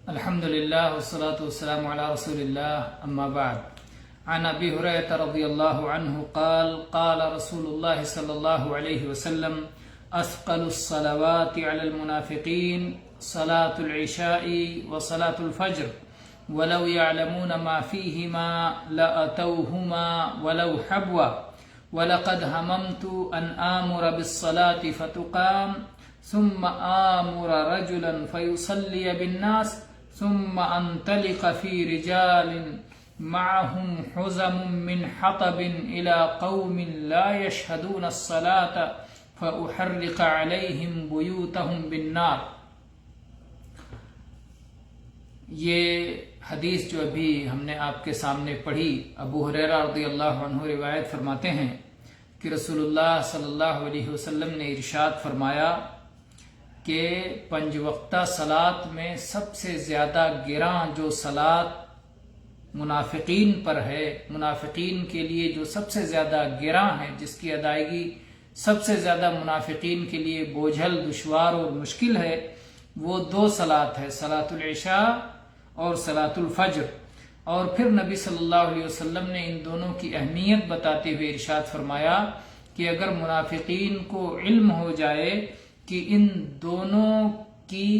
الحمد لله والصلاة والسلام على رسول الله أما بعد. عن أبي هريرة رضي الله عنه قال قال رسول الله صلى الله عليه وسلم أثقل الصلوات على المنافقين صلاة العشاء وصلاة الفجر ولو يعلمون ما فيهما لأتوهما ولو حبوا ولقد هممت أن آمر بالصلاة فتقام ثم آمر رجلا فيصلي بالناس ثم أنطلق في رجال معهم حزم من حطب إلى قوم لا يشهدون الصلاة فأحرق عليهم بيوتهم بالنار. یہ حدیث جو ابھی ہم نے آپ کے سامنے پڑھی، ابو ہریرہ رضی اللہ عنہ روایت فرماتے ہیں کہ رسول اللہ صلی اللہ علیہ وسلم نے ارشاد فرمایا کہ 5 وقتہ صلات میں سب سے زیادہ گراں جو صلات منافقین پر ہے، منافقین کے لیے جو سب سے زیادہ گراں ہے، جس کی ادائیگی سب سے زیادہ منافقین کے لیے بوجھل، دشوار اور مشکل ہے، وہ 2 صلات ہے، صلاۃ العشاء اور صلاۃ الفجر. اور پھر نبی صلی اللہ علیہ وسلم نے ان دونوں کی اہمیت بتاتے ہوئے ارشاد فرمایا کہ اگر منافقین کو علم ہو جائے کہ ان دونوں کی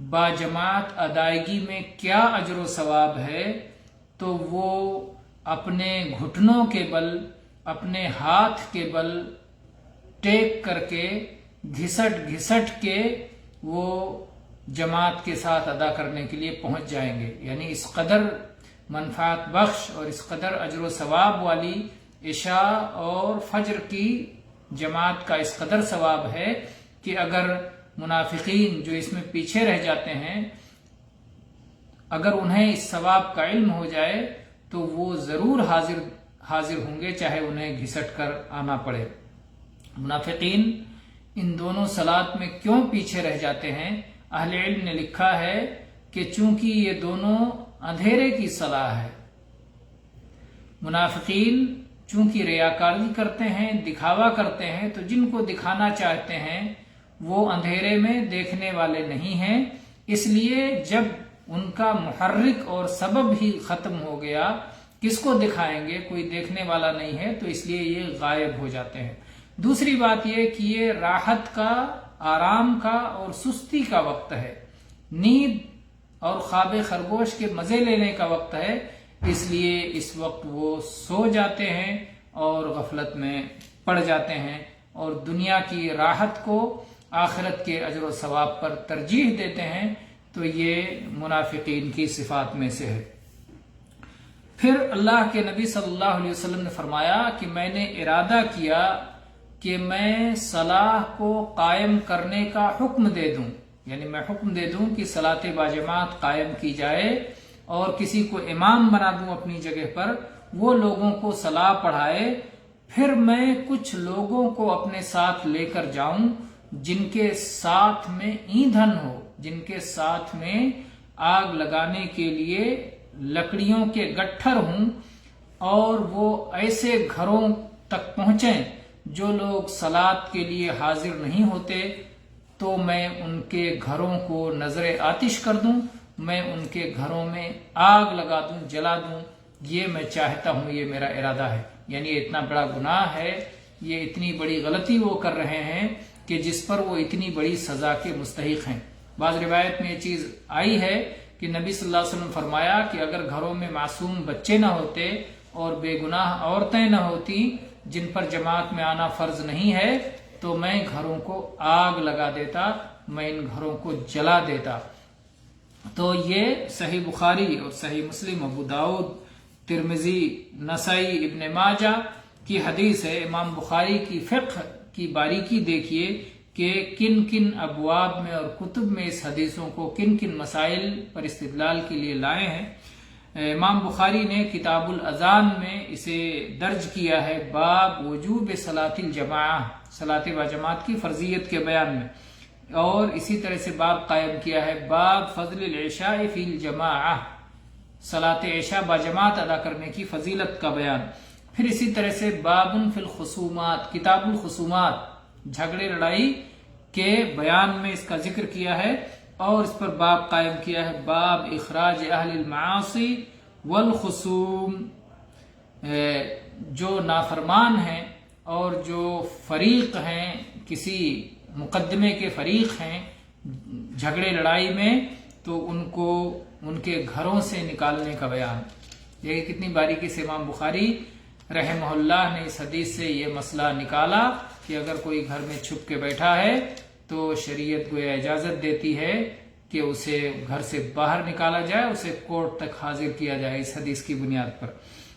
باجماعت ادائیگی میں کیا اجر و ثواب ہے، تو وہ اپنے گھٹنوں کے بل، اپنے ہاتھ کے بل ٹیک کر کے گھسٹ کے وہ جماعت کے ساتھ ادا کرنے کے لیے پہنچ جائیں گے. یعنی اس قدر منفعت بخش اور اس قدر اجر و ثواب والی عشاء اور فجر کی جماعت کا اس قدر ثواب ہے کہ اگر منافقین جو اس میں پیچھے رہ جاتے ہیں، اگر انہیں اس ثواب کا علم ہو جائے تو وہ ضرور حاضر ہوں گے، چاہے انہیں گھسٹ کر آنا پڑے. منافقین ان دونوں صلات میں کیوں پیچھے رہ جاتے ہیں؟ اہل علم نے لکھا ہے کہ چونکہ یہ دونوں اندھیرے کی صلاح ہے. منافقین چونکہ ریاکاری کرتے ہیں، دکھاوا کرتے ہیں، تو جن کو دکھانا چاہتے ہیں وہ اندھیرے میں دیکھنے والے نہیں ہیں. اس لیے جب ان کا محرک اور سبب ہی ختم ہو گیا، کس کو دکھائیں گے؟ کوئی دیکھنے والا نہیں ہے، تو اس لیے یہ غائب ہو جاتے ہیں. دوسری بات یہ کہ یہ راحت کا، آرام کا اور سستی کا وقت ہے، نیند اور خواب خرگوش کے مزے لینے کا وقت ہے. اس لیے اس وقت وہ سو جاتے ہیں اور غفلت میں پڑ جاتے ہیں اور دنیا کی راحت کو آخرت کے اجر و ثواب پر ترجیح دیتے ہیں. تو یہ منافقین کی صفات میں سے ہے. پھر اللہ کے نبی صلی اللہ علیہ وسلم نے فرمایا کہ میں نے ارادہ کیا کہ میں صلاح کو قائم کرنے کا حکم دے دوں، یعنی میں حکم دے دوں کہ صلاۃ باجماعت قائم کی جائے اور کسی کو امام بنا دوں اپنی جگہ پر، وہ لوگوں کو صلاح پڑھائے. پھر میں کچھ لوگوں کو اپنے ساتھ لے کر جاؤں جن کے ساتھ میں ایندھن ہو، جن کے ساتھ میں آگ لگانے کے لیے لکڑیوں کے گٹھر ہوں، اور وہ ایسے گھروں تک پہنچیں جو لوگ صلات کے لیے حاضر نہیں ہوتے، تو میں ان کے گھروں کو نظر آتش کر دوں، میں ان کے گھروں میں آگ لگا دوں، جلا دوں. یہ میں چاہتا ہوں، یہ میرا ارادہ ہے. یعنی یہ اتنا بڑا گناہ ہے، یہ اتنی بڑی غلطی وہ کر رہے ہیں کہ جس پر وہ اتنی بڑی سزا کے مستحق ہیں. بعض روایت میں یہ چیز آئی ہے کہ نبی صلی اللہ علیہ وسلم فرمایا کہ اگر گھروں میں معصوم بچے نہ ہوتے اور بے گناہ عورتیں نہ ہوتی جن پر جماعت میں آنا فرض نہیں ہے، تو میں گھروں کو آگ لگا دیتا، میں ان گھروں کو جلا دیتا. تو یہ صحیح بخاری اور صحیح مسلم، ابو داؤد، ترمذی، نسائی، ابن ماجہ کی حدیث ہے. امام بخاری کی فقہ کی باریکی دیکھیے کہ کن کن ابواب میں اور کتب میں اس حدیثوں کو کن کن مسائل پر استدلال کے لیے لائے ہیں. امام بخاری نے کتاب الاذان میں اسے درج کیا ہے، باب وجوب صلاۃ الجماعہ، صلاۃ باجماعت کی فرضیت کے بیان میں. اور اسی طرح سے باب قائم کیا ہے، باب فضل العشاء فی الجماعہ، صلاۃ عشاء باجماعت ادا کرنے کی فضیلت کا بیان. پھر اسی طرح سے باب فی الخصومات، کتاب الخصومات، جھگڑے لڑائی کے بیان میں اس کا ذکر کیا ہے اور اس پر باب قائم کیا ہے، باب اخراج اہل المعاصی والخصوم، جو نافرمان ہیں اور جو فریق ہیں، کسی مقدمے کے فریق ہیں جھگڑے لڑائی میں، تو ان کو ان کے گھروں سے نکالنے کا بیان۔ یہ کتنی باریکی سے امام بخاری رحمہ اللہ نے اس حدیث سے یہ مسئلہ نکالا کہ اگر کوئی گھر میں چھپ کے بیٹھا ہے تو شریعت گویا اجازت دیتی ہے کہ اسے گھر سے باہر نکالا جائے، اسے کورٹ تک حاضر کیا جائے اس حدیث کی بنیاد پر۔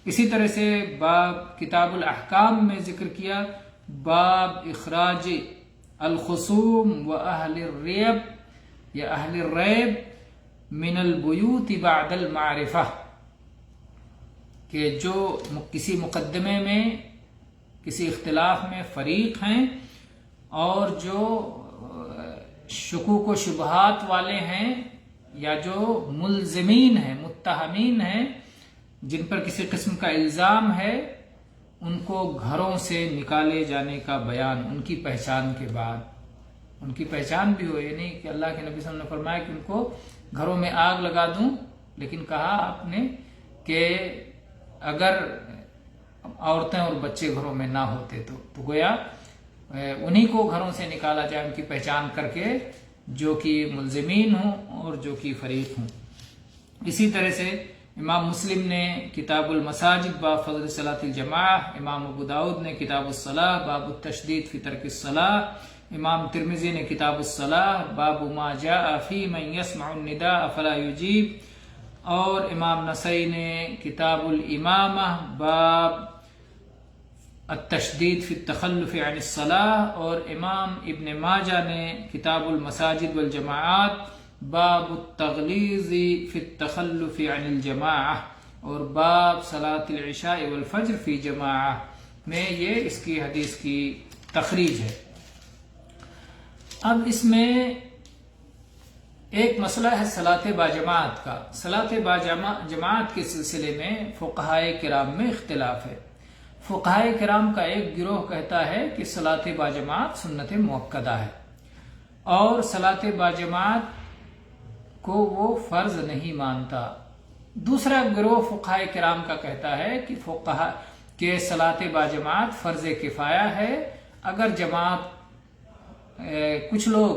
اسی طرح سے باب کتاب الاحکام میں ذکر کیا، باب اخراج الخصوم و اہل الریب یا اہل الریب من البیوت بعد المعرفہ، کہ جو کسی مقدمے میں کسی اختلاف میں فریق ہیں اور جو شکوک و شبہات والے ہیں یا جو ملزمین ہیں، متہمین ہیں، جن پر کسی قسم کا الزام ہے، ان کو گھروں سے نکالے جانے کا بیان، ان کی پہچان کے بعد۔ ان کی پہچان بھی ہو، یہ نہیں کہ اللہ کے نبی صلی اللہ علیہ وسلم نے فرمایا کہ ان کو گھروں میں آگ لگا دوں، لیکن کہا آپ نے کہ اگر عورتیں اور بچے گھروں میں نہ ہوتے تو گویا انہی کو گھروں سے نکالا جائے، ان کی پہچان کر کے، جو کہ ملزمین ہوں اور جو کہ فریق ہوں۔ اسی طرح سے امام مسلم نے کتاب المساجد باب فضل صلاۃ الجماعہ، امام ابو داؤد نے کتاب الصلاۃ باب التشدید فی ترک الصلاۃ، امام ترمذی نے کتاب الصلاۃ باب ما جاء فی من یسمع النداء فلا یجیب، اور امام نسائی نے کتاب الامامہ باب التشدید فی التخلف عن الصلاۃ، اور امام ابن ماجہ نے کتاب المساجد والجماعات باب التغلیظ فی التخلف عن الجماعہ، اور باب صلاۃ العشاء والفجر فی جماعہ میں یہ اس کی حدیث کی تخریج ہے۔ اب اس میں ایک مسئلہ ہے صلاۃ باجماعت کا۔ صلاۃ باجماعت کے سلسلے میں فقہائے کرام میں اختلاف ہے۔ فقہائے کرام کا ایک گروہ کہتا ہے کہ صلاۃ باجماعت سنت مؤکدہ ہے اور صلاۃ باجماعت کو وہ فرض نہیں مانتا۔ دوسرا گروہ فقہائے کرام کا کہتا ہے کہ صلاۃ باجماعت فرض کفایہ ہے، اگر جماعت کچھ لوگ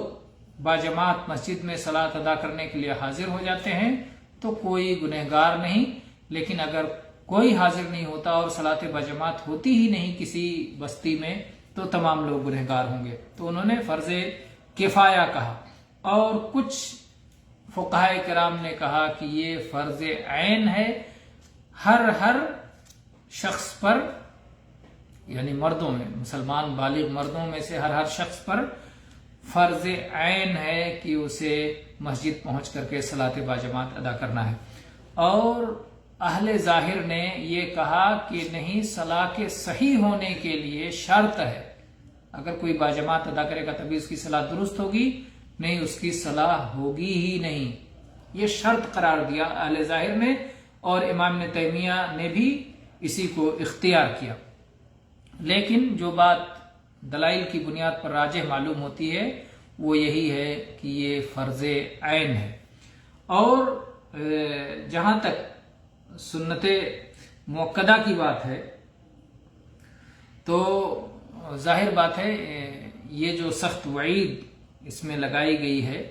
باجماعت مسجد میں صلاۃ ادا کرنے کے لیے حاضر ہو جاتے ہیں تو کوئی گنہگار نہیں، لیکن اگر کوئی حاضر نہیں ہوتا اور صلاۃ باجماعت ہوتی ہی نہیں کسی بستی میں تو تمام لوگ گنہگار ہوں گے۔ تو انہوں نے فرض کفایہ کہا، اور کچھ فقہائے کرام نے کہا کہ یہ فرض عین ہے، ہر شخص پر، یعنی مردوں میں، مسلمان بالغ مردوں میں سے ہر شخص پر فرض عین ہے کہ اسے مسجد پہنچ کر کے صلاۃ باجماعت ادا کرنا ہے۔ اور اہل ظاہر نے یہ کہا کہ نہیں، صلاۃ کے صحیح ہونے کے لیے شرط ہے، اگر کوئی باجماعت ادا کرے گا تبھی اس کی صلاۃ درست ہوگی، نہیں اس کی صلاح ہوگی ہی نہیں۔ یہ شرط قرار دیا اہل ظاہر نے، اور امام ابن تیمیہ نے بھی اسی کو اختیار کیا۔ لیکن جو بات دلائل کی بنیاد پر راجح معلوم ہوتی ہے وہ یہی ہے کہ یہ فرض عین ہے۔ اور جہاں تک سنت مؤکدہ کی بات ہے تو ظاہر بات ہے یہ جو سخت وعید اس میں لگائی گئی ہے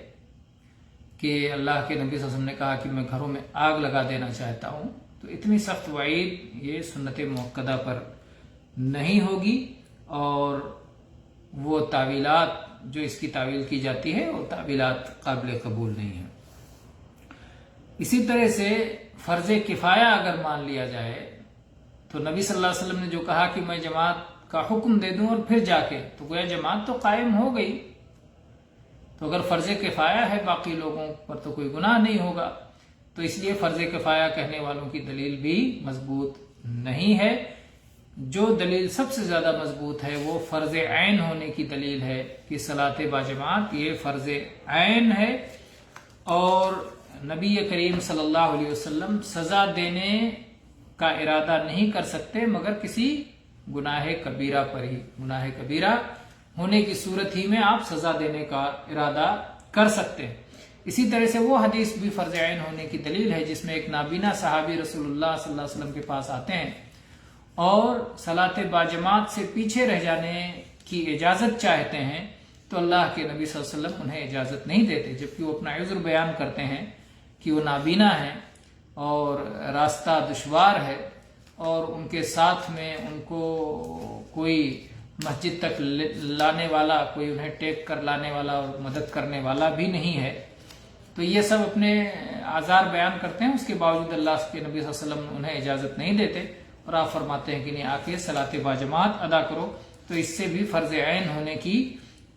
کہ اللہ کے نبی صلی اللہ علیہ وسلم نے کہا کہ میں گھروں میں آگ لگا دینا چاہتا ہوں، تو اتنی سخت وعید یہ سنت مؤکدہ پر نہیں ہوگی، اور وہ تعویلات جو اس کی تعویل کی جاتی ہے وہ تعویلات قابل قبول نہیں ہیں۔ اسی طرح سے فرض کفایہ اگر مان لیا جائے تو نبی صلی اللہ علیہ وسلم نے جو کہا کہ میں جماعت کا حکم دے دوں اور پھر جا کے، تو گویا جماعت تو قائم ہو گئی، تو اگر فرض کفایہ ہے باقی لوگوں پر تو کوئی گناہ نہیں ہوگا، تو اس لیے فرض کفایہ کہنے والوں کی دلیل بھی مضبوط نہیں ہے۔ جو دلیل سب سے زیادہ مضبوط ہے وہ فرض عین ہونے کی دلیل ہے کہ صلاۃ باجماعت یہ فرض عین ہے، اور نبی کریم صلی اللہ علیہ وسلم سزا دینے کا ارادہ نہیں کر سکتے مگر کسی گناہ کبیرہ پر ہی، گناہ کبیرہ ہونے کی صورت ہی میں آپ سزا دینے کا ارادہ کر سکتے ہیں۔ اسی طرح سے وہ حدیث بھی فرض عین ہونے کی دلیل ہے جس میں ایک نابینا صحابی رسول اللہ صلی اللہ علیہ وسلم کے پاس آتے ہیں اور صلاۃ باجماعت سے پیچھے رہ جانے کی اجازت چاہتے ہیں تو اللہ کے نبی صلی اللہ علیہ وسلم انہیں اجازت نہیں دیتے، جبکہ وہ اپنا عذر بیان کرتے ہیں کہ وہ نابینا ہیں اور راستہ دشوار ہے اور ان کے ساتھ میں ان کو کوئی مسجد تک لانے والا، کوئی انہیں ٹیک کر لانے والا اور مدد کرنے والا بھی نہیں ہے، تو یہ سب اپنے اعذار بیان کرتے ہیں۔ اس کے باوجود اللہ کے نبی صلی اللہ علیہ وسلم انہیں اجازت نہیں دیتے اور آپ فرماتے ہیں کہ نہیں، آ کے صلاۃ باجماعت ادا کرو، تو اس سے بھی فرض عین ہونے کی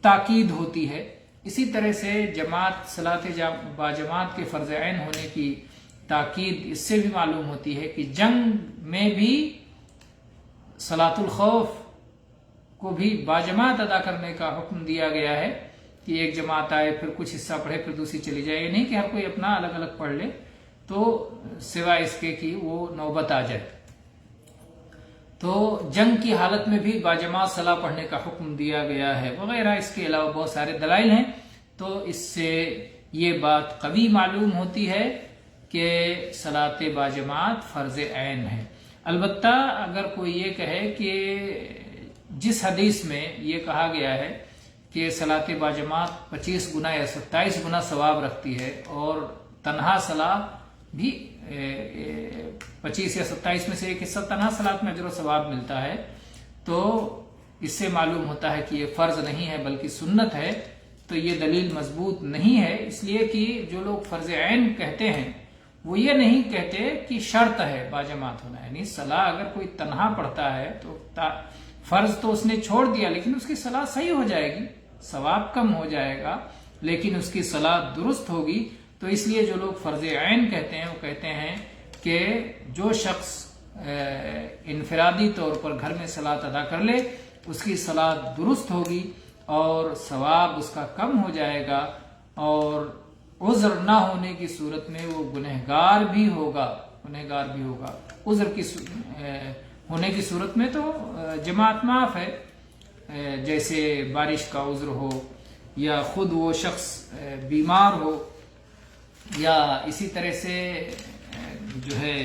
تاکید ہوتی ہے۔ اسی طرح سے جماعت صلاۃ باجماعت کے فرض عین ہونے کی تاکید اس سے بھی معلوم ہوتی ہے کہ جنگ میں بھی صلاۃ الخوف کو بھی باجماعت ادا کرنے کا حکم دیا گیا ہے کہ ایک جماعت آئے، پھر کچھ حصہ پڑھے، پھر دوسری چلی جائے، یہ نہیں کہ ہر کوئی اپنا الگ الگ پڑھ لے، تو سوائے اس کے کہ وہ نوبت آ جائے۔ تو جنگ کی حالت میں بھی باجماعت صلاۃ پڑھنے کا حکم دیا گیا ہے وغیرہ، اس کے علاوہ بہت سارے دلائل ہیں، تو اس سے یہ بات قوی معلوم ہوتی ہے کہ صلاۃ باجماعت فرض عین ہے۔ البتہ اگر کوئی یہ کہے کہ جس حدیث میں یہ کہا گیا ہے کہ صلاۃ باجماعت 25 گنا یا 27 گنا ثواب رکھتی ہے اور تنہا صلاۃ بھی 25 یا 27 میں سے ایک حصہ تنہا صلاۃ میں اجر و ثواب ملتا ہے، تو اس سے معلوم ہوتا ہے کہ یہ فرض نہیں ہے بلکہ سنت ہے، تو یہ دلیل مضبوط نہیں ہے، اس لیے کہ جو لوگ فرض عین کہتے ہیں وہ یہ نہیں کہتے کہ شرط ہے باجماعت ہونا، یعنی صلاح اگر کوئی تنہا پڑھتا ہے تو فرض تو اس نے چھوڑ دیا لیکن اس کی صلاح صحیح ہو جائے گی، ثواب کم ہو جائے گا لیکن اس کی صلاح درست ہوگی۔ تو اس لیے جو لوگ فرض عین کہتے ہیں وہ کہتے ہیں کہ جو شخص انفرادی طور پر گھر میں صلاۃ ادا کر لے اس کی صلاۃ درست ہوگی اور ثواب اس کا کم ہو جائے گا، اور عذر نہ ہونے کی صورت میں وہ گنہگار بھی ہوگا۔ عذر کی ہونے کی صورت میں تو جماعت معاف ہے، جیسے بارش کا عذر ہو یا خود وہ شخص بیمار ہو یا اسی طرح سے جو ہے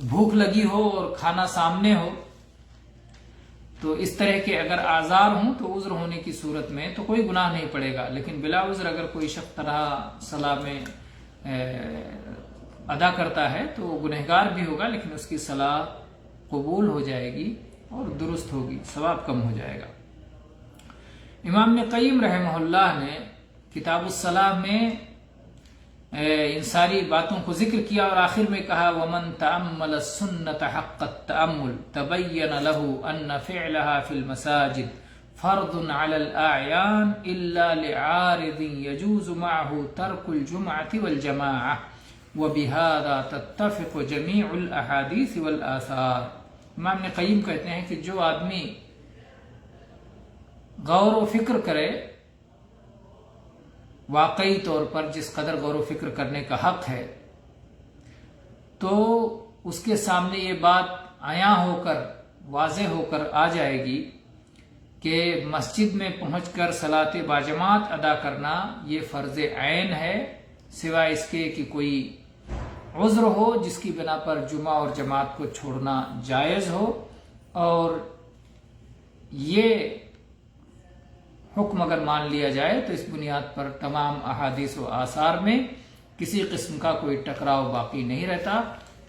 بھوک لگی ہو اور کھانا سامنے ہو، تو اس طرح کے اگر اعذار ہوں تو عذر ہونے کی صورت میں تو کوئی گناہ نہیں پڑے گا، لیکن بلا عذر اگر کوئی شخص طرح صلاح میں ادا کرتا ہے تو وہ گنہگار بھی ہوگا لیکن اس کی صلاح قبول ہو جائے گی اور درست ہوگی، ثواب کم ہو جائے گا۔ امام ابن قیم رحمہ اللہ نے کتاب الصلاح میں ان ساری باتوں کو ذکر کیا اور آخر میں کہا وَمَن تَأَمَّلَ السُّنَّةَ حَقَّ التَّأَمُّلِ تَبَيَّنَ لَهُ أَنَّ فِعْلَهَا فِي الْمَسَاجِدِ فَرْضٌ عَلَى الْأَعْيَانِ إِلَّا لِعَارِضٍ يَجُوزُ مَعَهُ تَرْكُ الْجُمْعَةِ وَالْجَمَاعَةِ وَبِهَذَا تَتَّفِقُ جَمِيعُ الْأَحَادِيثِ وَالْآثَارِ۔ امام ابن قیم کہتے ہیں کہ جو آدمی غور و فکر کرے، واقعی طور پر جس قدر غور و فکر کرنے کا حق ہے، تو اس کے سامنے یہ بات عیاں ہو کر واضح ہو کر آ جائے گی کہ مسجد میں پہنچ کر صلاۃ باجماعت ادا کرنا یہ فرض عین ہے، سوائے اس کے کہ کوئی عذر ہو جس کی بنا پر جمعہ اور جماعت کو چھوڑنا جائز ہو، اور یہ حکم اگر مان لیا جائے تو اس بنیاد پر تمام احادیث و آثار میں کسی قسم کا کوئی ٹکراؤ باقی نہیں رہتا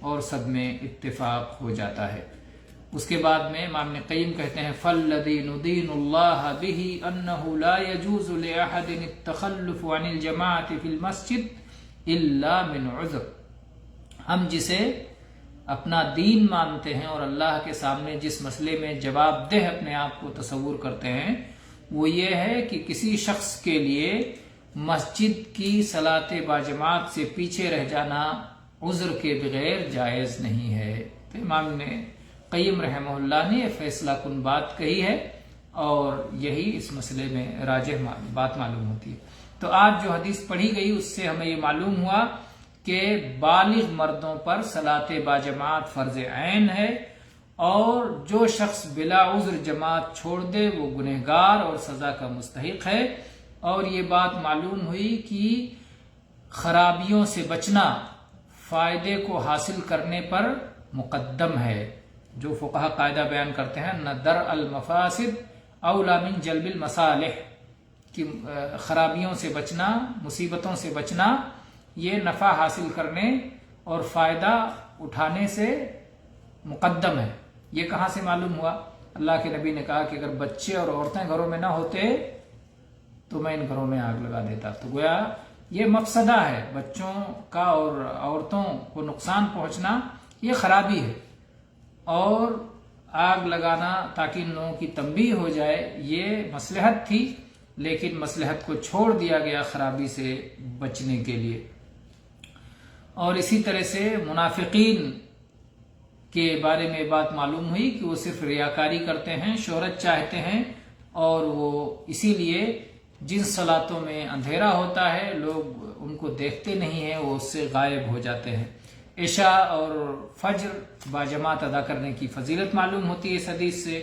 اور سب میں اتفاق ہو جاتا ہے۔ اس کے بعد میں امام ابن قیم کہتے ہیں فَالَّذِي نُدِينُ اللَّهَ بِهِ أَنَّهُ لَا يَجُوزُ لِأَحَدٍ التَّخَلُّفُ عَنِ الْجَمَاعَةِ فِي الْمَسْجِدِ إِلَّا مِنْ عُذْرٍ، ہم جسے اپنا دین مانتے ہیں اور اللہ کے سامنے جس مسئلے میں جواب دہ اپنے آپ کو تصور کرتے ہیں وہ یہ ہے کہ کسی شخص کے لیے مسجد کی صلاۃ باجماعت سے پیچھے رہ جانا عذر کے بغیر جائز نہیں ہے۔ تو امام نے قیم رحمہ اللہ نے یہ فیصلہ کن بات کہی ہے اور یہی اس مسئلے میں راجح بات معلوم ہوتی ہے۔ تو آج جو حدیث پڑھی گئی اس سے ہمیں یہ معلوم ہوا کہ بالغ مردوں پر صلاۃ باجماعت فرض عین ہے، اور جو شخص بلا عذر جماعت چھوڑ دے وہ گنہگار اور سزا کا مستحق ہے، اور یہ بات معلوم ہوئی کہ خرابیوں سے بچنا فائدے کو حاصل کرنے پر مقدم ہے. جو فقہا قاعدہ بیان کرتے ہیں نہ درء المفاسد اولا من جلب المصالح، کہ خرابیوں سے بچنا، مصیبتوں سے بچنا یہ نفع حاصل کرنے اور فائدہ اٹھانے سے مقدم ہے. یہ کہاں سے معلوم ہوا؟ اللہ کے نبی نے کہا کہ اگر بچے اور عورتیں گھروں میں نہ ہوتے تو میں ان گھروں میں آگ لگا دیتا. تو گویا یہ مفسدہ ہے، بچوں کا اور عورتوں کو نقصان پہنچنا یہ خرابی ہے، اور آگ لگانا تاکہ ان لوگوں کی تنبیہ ہو جائے یہ مصلحت تھی، لیکن مصلحت کو چھوڑ دیا گیا خرابی سے بچنے کے لیے. اور اسی طرح سے منافقین کے بارے میں بات معلوم ہوئی کہ وہ صرف ریاکاری کرتے ہیں، شہرت چاہتے ہیں، اور وہ اسی لیے جن صلاتوں میں اندھیرا ہوتا ہے لوگ ان کو دیکھتے نہیں ہیں، وہ اس سے غائب ہو جاتے ہیں. عشاء اور فجر باجماعت ادا کرنے کی فضیلت معلوم ہوتی ہے اس حدیث سے،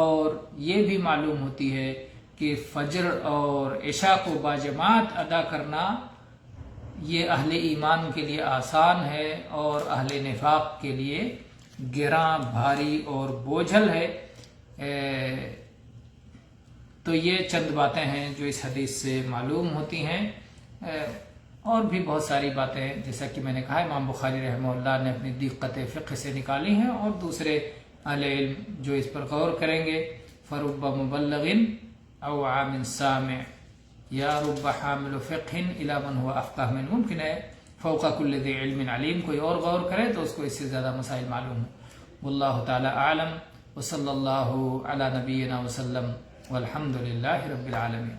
اور یہ بھی معلوم ہوتی ہے کہ فجر اور عشاء کو باجماعت ادا کرنا یہ اہل ایمان کے لیے آسان ہے اور اہل نفاق کے لیے گراں، بھاری اور بوجھل ہے. تو یہ چند باتیں ہیں جو اس حدیث سے معلوم ہوتی ہیں. اور بھی بہت ساری باتیں جیسا کہ میں نے کہا امام بخاری رحمہ اللہ نے اپنی دقت فقہ سے نکالی ہیں، اور دوسرے اہل علم جو اس پر غور کریں گے. فرب مبلغ او عام سامع یا رب حامل فقہ الی من هو افقہ من، ممکن ہے فوق کل ذی علم علیم کوئی اور غور کرے تو اس کو اس سے زیادہ مسائل معلوم ہوں. واللہ تعالی اعلم، وصلی اللہ علی نبینا وسلم، والحمد للہ رب العالمین.